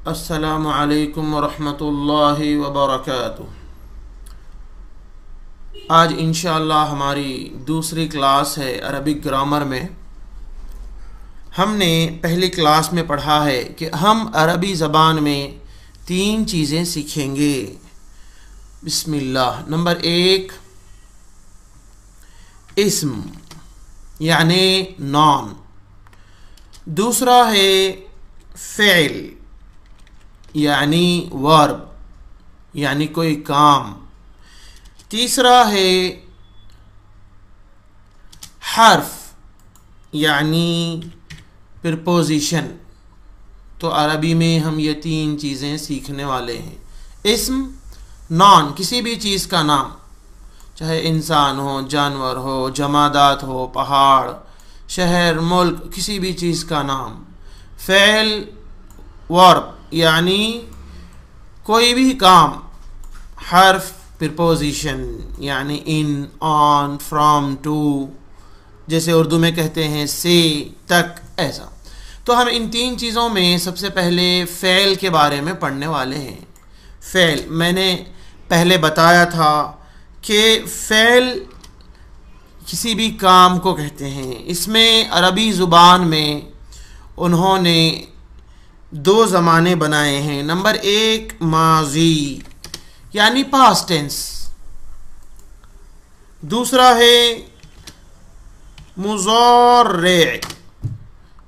अस्सलामु अलैकुम वरहमतुल्लाहि वबरकातुह। आज इंशाअल्लाह हमारी दूसरी क्लास है अरबिक ग्रामर में। हमने पहली क्लास में पढ़ा है कि हम अरबी ज़बान में 3 चीज़ें सीखेंगे। बिस्मिल्लाह। नंबर 1 इस्म यानी नॉन। दूसरा है फ़ेल यानी वर्ब यानी कोई काम। तीसरा है हर्फ यानी प्रीपोजिशन। तो अरबी में हम ये 3 चीज़ें सीखने वाले हैं। इस्म नॉन, किसी भी चीज़ का नाम, चाहे इंसान हो, जानवर हो, जमादात हो, पहाड़, शहर, मुल्क, किसी भी चीज़ का नाम। फ़ेल वर्ब यानी कोई भी काम। हर्फ प्रीपोजिशन यानी इन, ऑन, फ्रॉम, टू, जैसे उर्दू में कहते हैं से, तक, ऐसा। तो हम इन 3 चीज़ों में सबसे पहले फ़ेल के बारे में पढ़ने वाले हैं। फ़ेल मैंने पहले बताया था कि फ़ेल किसी भी काम को कहते हैं। इसमें अरबी ज़ुबान में उन्होंने 2 ज़माने बनाए हैं। नंबर 1 माजी यानी पास्ट टेंस। दूसरा है मुज़ारे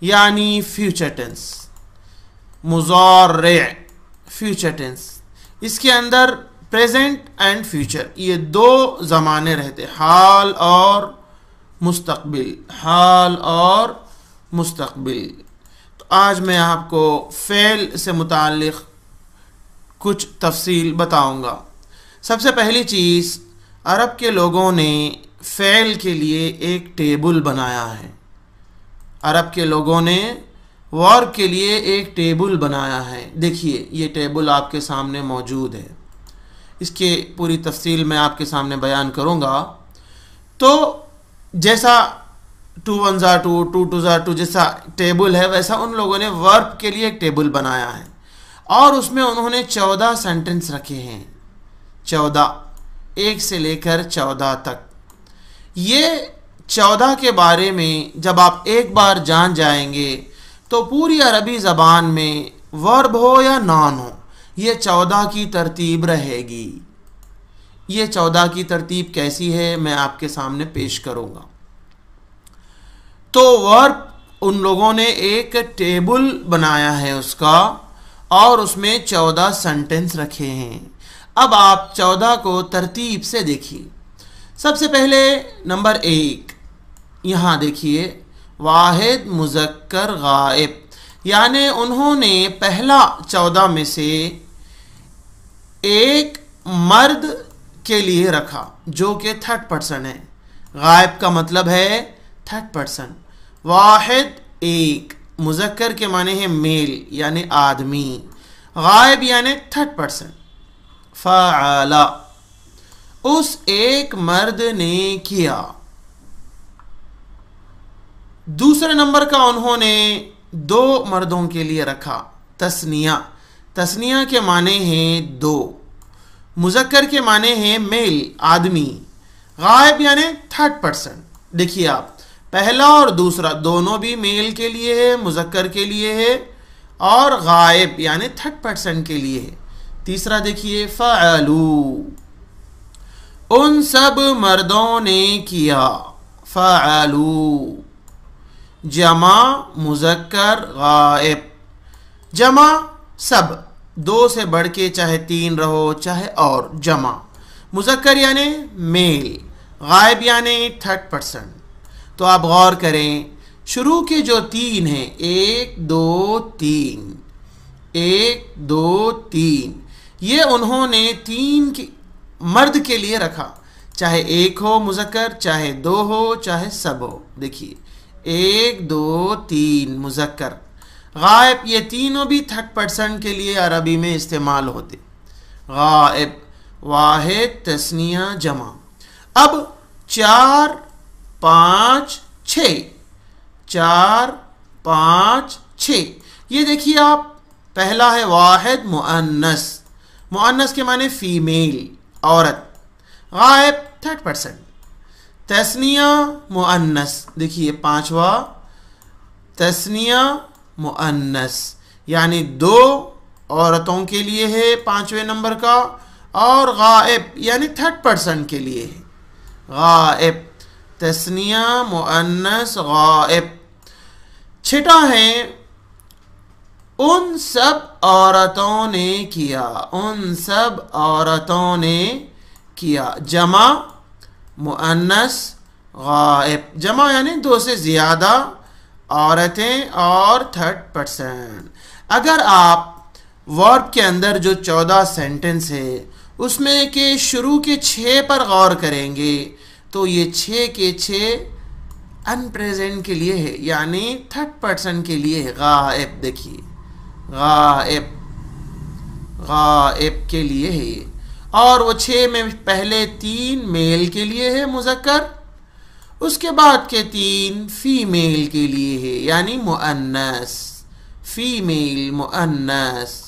यानी फ्यूचर टेंस। मुज़ारे फ्यूचर टेंस, इसके अंदर प्रेजेंट एंड फ्यूचर, ये 2 ज़माने रहते, हाल और मुस्तक़बिल। हाल और मुस्तक़बिल। तो आज मैं आपको फ़ेल से मुताल्लिक़ कुछ तफसील बताऊंगा। सबसे पहली चीज़, अरब के लोगों ने फ़ेल के लिए एक टेबल बनाया है। अरब के लोगों ने वर्ब के लिए एक टेबल बनाया है। देखिए, ये टेबल आपके सामने मौजूद है। इसके पूरी तफसील मैं आपके सामने बयान करूंगा। तो जैसा 2 1 ज़ा 2, 2 2 ज़ा 2 जैसा टेबल है, वैसा उन लोगों ने वर्ब के लिए एक टेबल बनाया है और उसमें उन्होंने 14 सेंटेंस रखे हैं। 14, 1 से लेकर 14 तक। ये 14 के बारे में जब आप एक बार जान जाएंगे तो पूरी अरबी ज़बान में वर्ब हो या नॉन हो, ये 14 की तरतीब रहेगी। ये 14 की तरतीब कैसी है मैं आपके सामने पेश करूँगा। तो वर्ब उन लोगों ने एक टेबल बनाया है उसका, और उसमें 14 सेंटेंस रखे हैं। अब आप 14 को तरतीब से देखिए। सबसे पहले नंबर 1, यहाँ देखिए, वाहिद मुज़क्कर गायब, यानी उन्होंने पहला 14 में से एक मर्द के लिए रखा जो कि 3rd है। गायब का मतलब है 3rd। वाहिद 1, मुज़क्कर के माने हैं मेल यानी आदमी, गायब यानी 3rd। फ़अला, उस एक मर्द ने किया। दूसरे नंबर का उन्होंने 2 मर्दों के लिए रखा, तस्निया। तस्निया के माने हैं 2, मुज़क्कर के माने हैं मेल आदमी, गायब यानी 3rd। देखिए आप, पहला और दूसरा दोनों भी मेल के लिए है, मुज़क्कर के लिए है, और गायब यानी 3rd के लिए है। तीसरा देखिए, फ़अलू, उन सब मर्दों ने किया। फ़अलू, जमा मुज़क्कर गायब। जमा सब, 2 से बढ़ के चाहे 3 रहो चाहे और, जमा। मुज़क्कर यानी मेल, गायब यानी 3rd। तो आप गौर करें, शुरू के जो 3 हैं, 1 2 3, 1 2 3, ये उन्होंने 3 की मर्द के लिए रखा, चाहे 1 हो मुज़क्कर, चाहे 2 हो, चाहे सब हो। देखिए, 1 2 3 मुज़क्कर, गायब, ये तीनों भी 3rd के लिए अरबी में इस्तेमाल होते। गायब, वाहिद, तस्निया, जमा। अब 4 5 6, 4 5 6, ये देखिए आप पहला है वाहिद मुअन्नस, मुअन्नस के माने फीमेल औरत, गायब थर्ड पर्सन। तस्निया मुअन्नस, देखिए पांचवा तस्निया मुअन्नस यानी दो औरतों के लिए है पांचवें नंबर का, और गायब यानी थर्ड पर्सन के लिए है गायब। तस्निया मुअन्नस गायब। छठा है उन सब औरतों ने किया, उन सब औरतों ने किया, जमा मुअन्नस गायब। जमा यानी दो से ज्यादा औरतें और थर्ड पर्सन। अगर आप वर्ब के अंदर जो 14 सेंटेंस है उसमें के शुरू के 6 पर गौर करेंगे तो ये 6 के 6 अनप्रेजेंट के लिए है, यानी थर्ड पर्सन के लिए है। गायब, देखिए गायब, गायब के लिए है। और वो 6 में पहले 3 मेल के लिए है मुज़क्कर, उसके बाद के 3 फीमेल के लिए है यानी मुअन्नस, फीमेल मुअन्नस।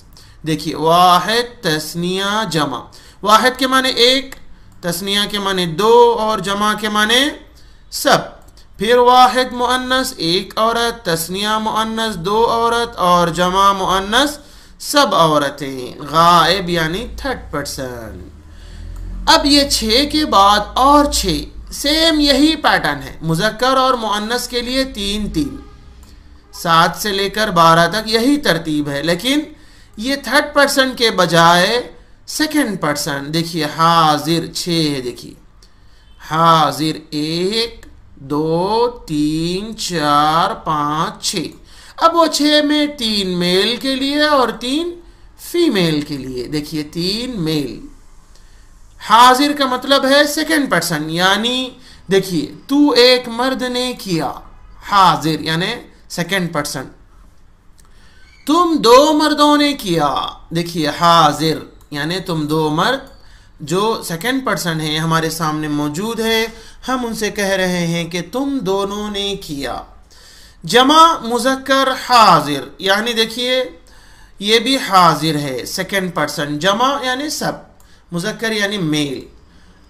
देखिए वाहिद तस्निया जमा, वाहिद के माने एक, तस्निया के माने दो और जमा के माने सब। फिर वाहिद मुअन्नस एक औरत, तस्निया मुअन्नस दो औरत और जमा मुअन्नस सब औरतें। गायब यानी थर्ड पर्सन। अब ये 6 के बाद और 6 सेम यही पैटर्न है, मुज़क्कर और मुअन्नस के लिए 3-3, 7 से लेकर 12 तक यही तरतीब है, लेकिन ये थर्ड पर्सन के बजाय सेकंड पर्सन। देखिए हाजिर 6 है, देखिए हाजिर 1 2 3 4 5 6। अब वो 6 में 3 मेल के लिए और 3 फीमेल के लिए। देखिए 3 मेल। हाजिर का मतलब है सेकंड पर्सन, यानी देखिए तू एक मर्द ने किया, हाजिर यानी सेकंड पर्सन। तुम 2 मर्दों ने किया, देखिए हाजिर यानी तुम 2 मर्द जो सेकंड पर्सन है हमारे सामने मौजूद है, हम उनसे कह रहे हैं कि तुम दोनों ने किया। जमा मुज़क्कर हाजिर यानी देखिए ये भी हाजिर है सेकंड पर्सन, जमा यानी सब, मुज़क्कर यानी मेल।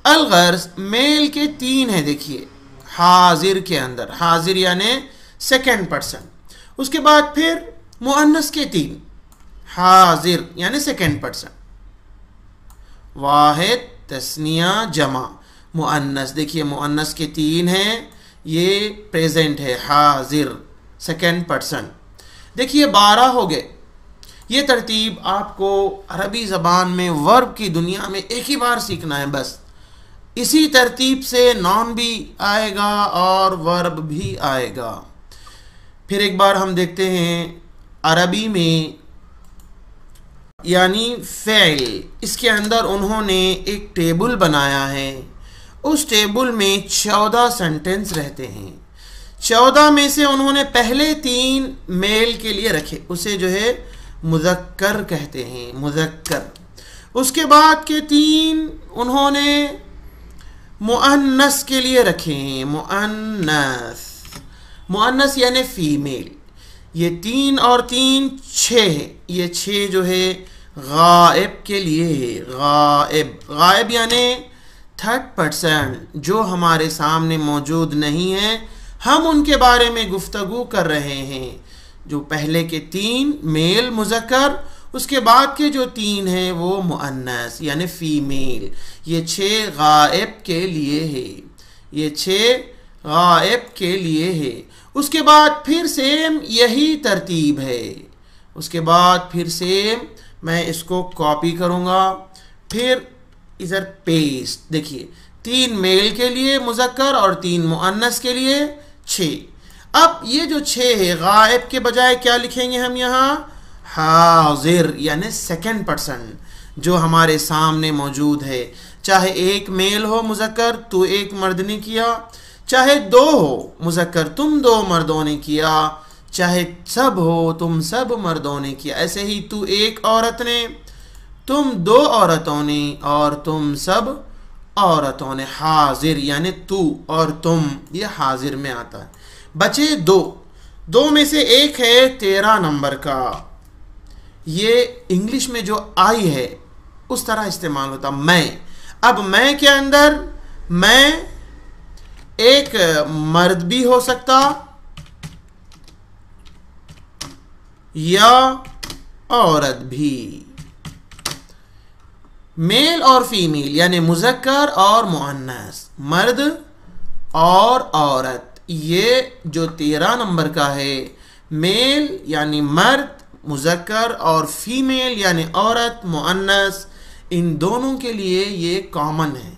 अलगर्ज मेल के 3 है, देखिए हाजिर के अंदर, हाजिर यानी सेकंड पर्सन। उसके बाद फिर मुअन्नस के 3, हाजिर यानी सेकंड पर्सन। वाहिद तस्निया जमा मुअन्नस, देखिए मुअन्नस के 3 हैं, ये प्रेजेंट है हाजिर सेकंड पर्सन। देखिए 12 हो गए। ये तरतीब आपको अरबी ज़बान में वर्ब की दुनिया में एक ही बार सीखना है बस। इसी तरतीब से नॉन भी आएगा और वर्ब भी आएगा। फिर एक बार हम देखते हैं अरबी में यानी फ़ेल, इसके अंदर उन्होंने एक टेबल बनाया है। उस टेबल में 14 सेंटेंस रहते हैं। 14 में से उन्होंने पहले 3 मेल के लिए रखे, उसे जो है मुज़क्कर कहते हैं, मुज़क्कर। उसके बाद के 3 उन्होंने मुअन्नस के लिए रखे हैं, मुअन्नस, मुअन्नस यानी फीमेल। ये 3 और 3 6 है, ये 6 जो है गायब के लिए है, गायब। गायब यानी थर्ड पर्सन जो हमारे सामने मौजूद नहीं है, हम उनके बारे में गुफ्तगू कर रहे हैं। जो पहले के 3 मेल मुज़क्कर, उसके बाद के जो 3 हैं वो मुअन्नस यानी फीमेल। ये 6 गायब के लिए है, ये 6 गायब के लिए है। उसके बाद फिर सेम यही तरतीब है, उसके बाद फिर सेम मैं इसको कॉपी करूँगा, फिर इधर पेस्ट। देखिए 3 मेल के लिए मुज़क्कर और 3 मुअन्नस के लिए 6। अब ये जो 6 है गायब के बजाय क्या लिखेंगे हम यहाँ, हाजिर यानी सेकंड पर्सन जो हमारे सामने मौजूद है। चाहे एक मेल हो मुज़क्कर, तू एक मर्द ने किया, चाहे 2 हो मुज़क्कर, तुम 2 मर्दों ने किया, चाहे सब हो, तुम सब मर्दों ने किया। ऐसे ही तू एक औरत ने, तुम 2 औरतों ने और तुम सब औरतों ने। हाजिर यानी तू और तुम, ये हाजिर में आता है। बचे 2 में से एक है 13 नंबर का, ये इंग्लिश में जो आई है उस तरह इस्तेमाल होता मैं। अब मैं के अंदर मैं एक मर्द भी हो सकता या औरत भी। मेल और फीमेल यानी मुज़क्कर और मुअन्नस, मर्द और औरत। ये जो 13 नंबर का है, मेल यानी मर्द मुज़क्कर और फीमेल यानी औरत मुअन्नस, इन दोनों के लिए ये कॉमन है।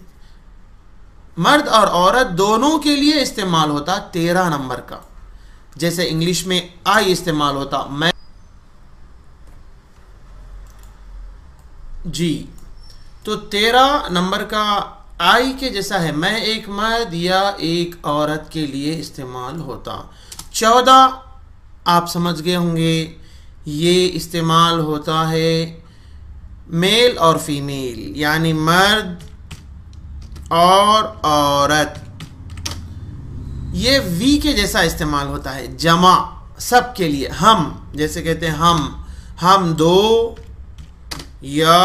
मर्द और औरत दोनों के लिए इस्तेमाल होता 13 नंबर का। जैसे इंग्लिश में आई इस्तेमाल होता मैं जी, तो 13 नंबर का आई के जैसा है, मैं एक मर्द या एक औरत के लिए इस्तेमाल होता। 14 आप समझ गए होंगे, ये इस्तेमाल होता है मेल और फीमेल यानी मर्द और औरत। ये वी के जैसा इस्तेमाल होता है जमा, सब के लिए। हम जैसे कहते हैं हम दो या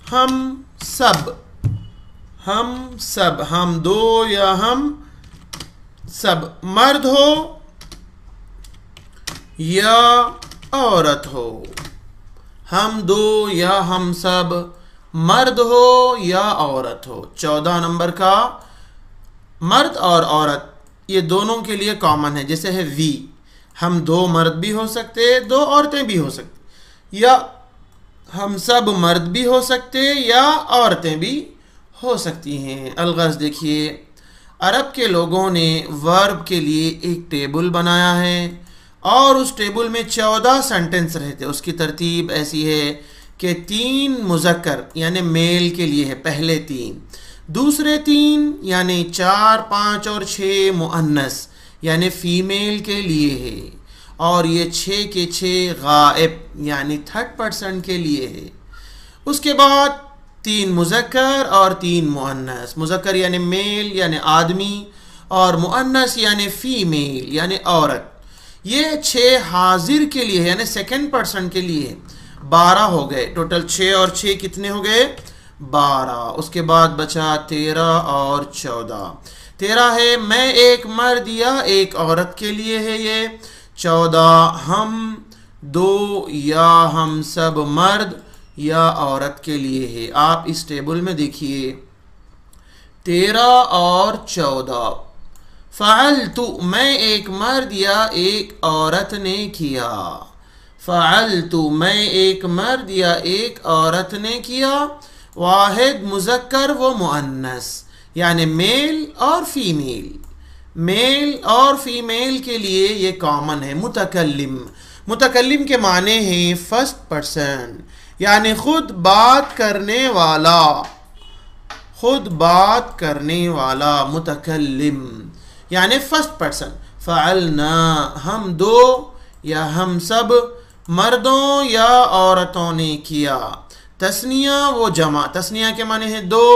हम सब, हम दो या हम सब, मर्द हो या औरत हो, हम दो या हम सब, मर्द हो या औरत हो। 14 नंबर का मर्द और औरत ये दोनों के लिए कॉमन है। जैसे है वी, हम दो मर्द भी हो सकते, दो औरतें भी हो सकती, या हम सब मर्द भी हो सकते या औरतें भी हो सकती हैं। अलगज़ देखिए, अरब के लोगों ने वर्ब के लिए एक टेबल बनाया है और उस टेबल में 14 सेंटेंस रहते। उसकी तरतीब ऐसी है कि 3 मुज़क्कर यानी मेल के लिए है, पहले 3, दूसरे 3 यानी 4, 5 और 6 मुअन्नस यानी फीमेल के लिए है, और ये 6 के 6 गायब यानी 3rd के लिए है। उसके बाद 3 मुज़क्कर और 3 मुअन्नस। मुज़क्कर यानी मेल यानी आदमी, और मुअन्नस यानी फीमेल यानी औरत। ये 6 हाजिर के लिए है यानी 2nd के लिए। 12 हो गए टोटल, 6 और 6 कितने हो गए? 12। उसके बाद बचा 13 और 14। 13 है मैं एक मर्द या एक औरत के लिए है ये। 14 हम दो या हम सब मर्द या औरत के लिए है। आप इस टेबल में देखिए 13 और 14। फ़अलतु मैं एक मर्द या एक औरत ने किया। फ़अलतु मैं एक मर्द या एक औरत ने किया। वाहिद मुज़क्कर व मुअन्नस यानी मेल और फीमेल। मेल और फीमेल के लिए ये कॉमन है। मुतकल्लिम, मुतकल्लिम के माने हैं फर्स्ट पर्सन यानी खुद बात करने वाला, खुद बात करने वाला। मुतकल्लिम यानी फर्स्ट पर्सन। फ़अलना हम दो या हम सब मर्दों या औरतों ने किया। तस्निया वो जमा, तस्निया के माने हैं दो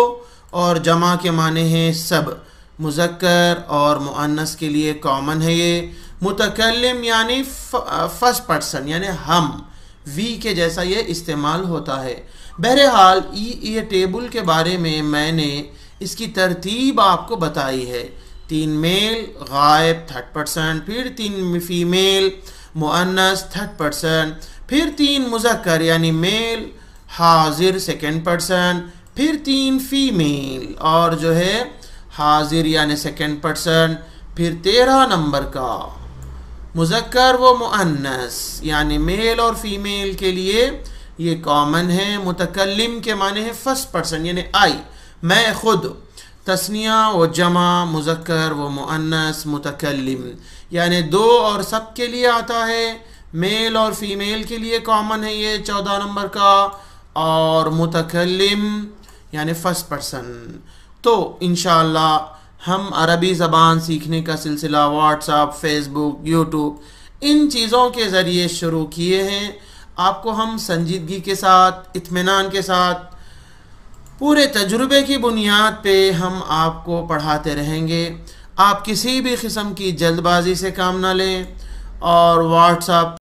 और जमा के माने हैं सब। मुज़क्कर और मुअन्नस के लिए कॉमन है ये। मुतकल्लिम यानी फर्स्ट पर्सन यानी हम, वी के जैसा ये इस्तेमाल होता है। बहरहाल ये टेबल के बारे में मैंने इसकी तरतीब आपको बताई है। 3 मेल गायब 3rd, फिर 3 फीमेल मुअन्नस 3rd, फिर 3 मुज़क्कर यानी मेल हाजिर 2nd, फिर 3 फीमेल और जो है हाजिर यानी 2nd, फिर 13 नंबर का मुज़क्कर व मुअन्नस यानी मेल और फीमेल के लिए ये कॉमन है। मुतकल्लिम के माने हैं फर्स्ट पर्सन यानी आई, मैं खुद। तस्निया व जमा मुज़क्कर व मुअन्नस मुतकल्लिम यानी दो और सब के लिए आता है। मेल और फीमेल के लिए कॉमन है ये 14 नंबर का। और मुतकल्लिम यानी फर्स्ट पर्सन। तो इंशाअल्लाह हम अरबी ज़बान सीखने का सिलसिला व्हाट्सएप, फेसबुक, यूट्यूब इन चीज़ों के ज़रिए शुरू किए हैं। आपको हम संजीदगी के साथ, इत्मीनान के साथ, पूरे तजुर्बे की बुनियाद पे हम आपको पढ़ाते रहेंगे। आप किसी भी किस्म की जल्दबाजी से काम ना लें और व्हाट्सएप